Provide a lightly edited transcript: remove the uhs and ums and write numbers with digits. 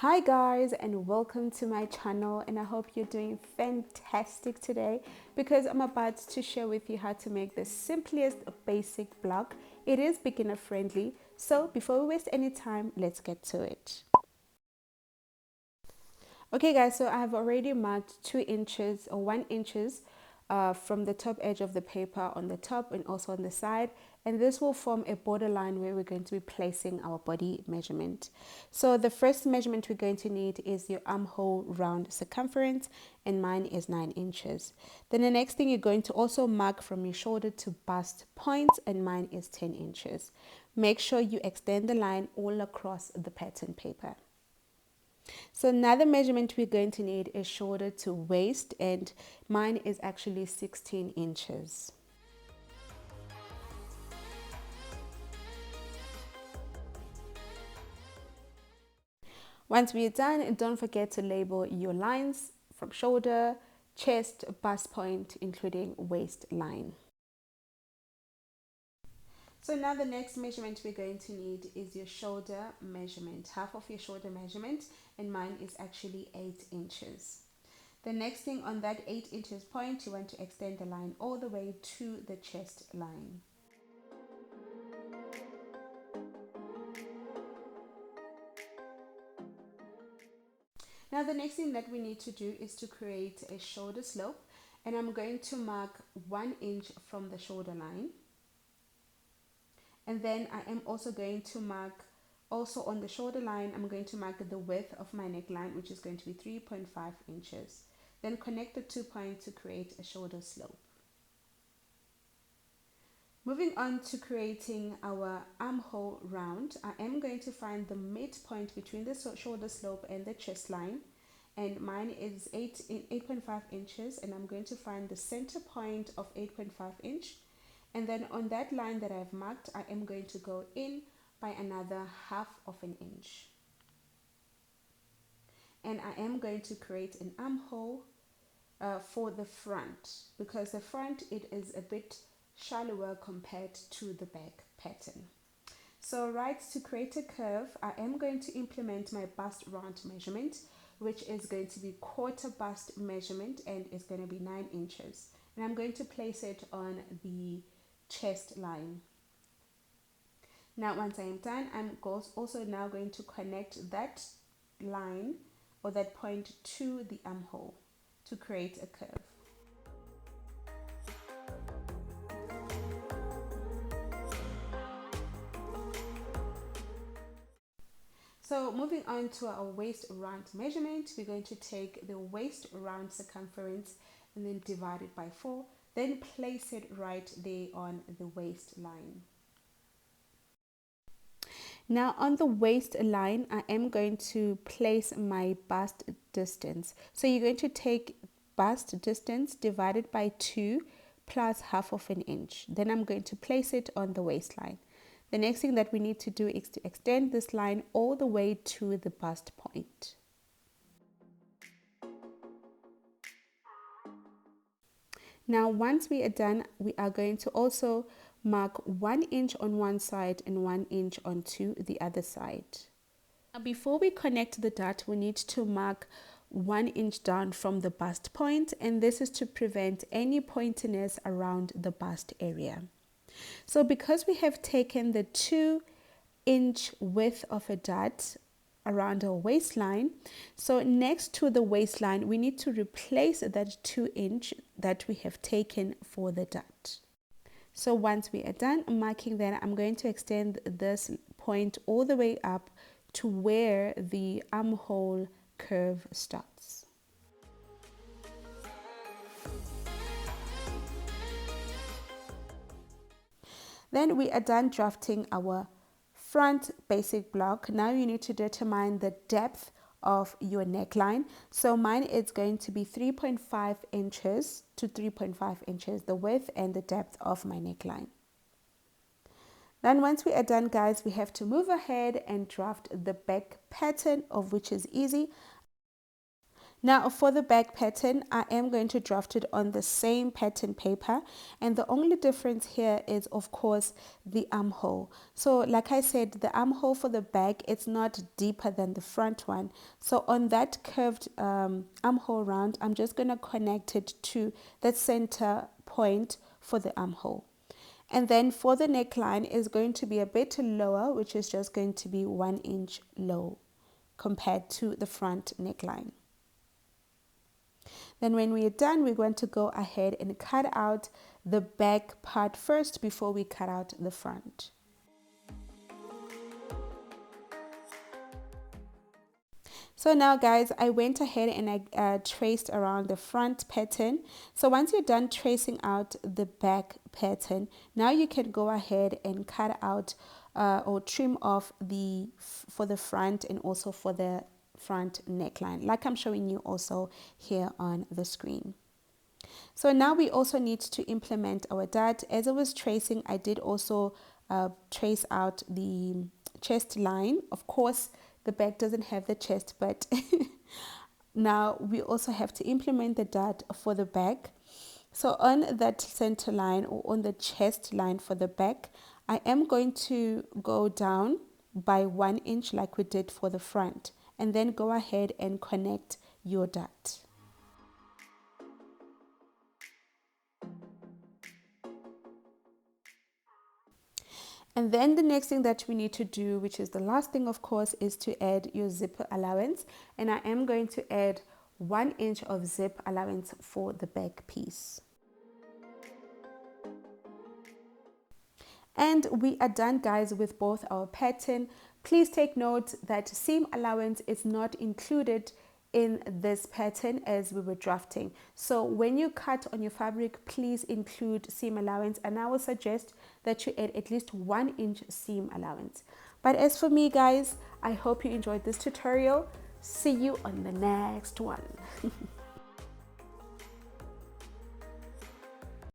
Hi guys, and welcome to my channel, and I hope you're doing fantastic today because I'm about to share with you how to make the simplest basic block. It is beginner friendly, so before we waste any time, let's get to it. Okay guys, so I have already marked 2 inches or 1 inches from the top edge of the paper on the top and also on the side, and this will form a borderline where we're going to be placing our body measurement. So the first measurement we're going to need is your armhole round circumference, and mine is 9 inches. Then the next thing you're going to also mark from your shoulder to bust point, and mine is 10 inches. Make sure you extend the line all across the pattern paper. So another measurement we're going to need is shoulder to waist, and mine is actually 16 inches. Once we're done, don't forget to label your lines from shoulder, chest, bust point, including waistline. So now the next measurement we're going to need is your shoulder measurement, half of your shoulder measurement, and mine is actually 8 inches. The next thing on that 8 inches point, you want to extend the line all the way to the chest line. Now the next thing that we need to do is to create a shoulder slope, and I'm going to mark 1 inch from the shoulder line. And then I am also going to mark, also on the shoulder line, I'm going to mark the width of my neckline, which is going to be 3.5 inches. Then connect the 2 points to create a shoulder slope. Moving on to creating our armhole round, I am going to find the midpoint between the shoulder slope and the chest line, and mine is 8.5 inches, and I'm going to find the center point of 8.5 inch, and then on that line that I've marked, I am going to go in by another half of an inch, and I am going to create an armhole for the front, because the front, it is a bit shallower compared to the back pattern. So right, to create a curve, I am going to implement my bust round measurement, which is going to be quarter bust measurement, and it's going to be 9 inches, and I'm going to place it on the chest line. Now once I am done, I'm also now going to connect that line or that point to the armhole to create a curve. So moving on to our waist round measurement, we're going to take the waist round circumference and then divide it by 4, then place it right there on the waistline. Now on the waistline, I am going to place my bust distance. So you're going to take bust distance divided by 2 plus half of an inch. Then I'm going to place it on the waistline. The next thing that we need to do is to extend this line all the way to the bust point. Now once we are done, we are going to also mark 1 inch on one side and 1 inch onto the other side. Now before we connect the dot, we need to mark 1 inch down from the bust point, and this is to prevent any pointiness around the bust area. So because we have taken the 2 inch width of a dot around our waistline, so next to the waistline we need to replace that 2 inch that we have taken for the dot. So once we are done marking that, I'm going to extend this point all the way up to where the armhole curve starts. Then we are done drafting our front basic block. Now you need to determine the depth of your neckline. So mine is going to be 3.5 inches to 3.5 inches, the width and the depth of my neckline. Then once we are done, guys, we have to move ahead and draft the back pattern, of which is easy. Now for the back pattern, I am going to draft it on the same pattern paper, and the only difference here is of course the armhole. So like I said, the armhole for the back, it's not deeper than the front one. So on that curved armhole round, I'm just going to connect it to the center point for the armhole. And then for the neckline is going to be a bit lower, which is just going to be 1 inch low compared to the front neckline. Then when we are done, we're going to go ahead and cut out the back part first before we cut out the front. So now guys, I went ahead and I traced around the front pattern. So once you're done tracing out the back pattern, now you can go ahead and cut out or trim off for the front and also for the front neckline, like I'm showing you also here on the screen. So now we also need to implement our dart. As I was tracing, I did also trace out the chest line. Of course, the back doesn't have the chest, but now we also have to implement the dart for the back. So on that center line or on the chest line for the back, I am going to go down by 1 inch like we did for the front, and then go ahead and connect your dart. And then the next thing that we need to do, which is the last thing of course, is to add your zipper allowance. And I am going to add 1 inch of zip allowance for the back piece. And we are done guys with both our pattern. Please take note that seam allowance is not included in this pattern as we were drafting. So when you cut on your fabric, please include seam allowance, and I will suggest that you add at least 1 inch seam allowance. But as for me guys, I hope you enjoyed this tutorial. See you on the next one.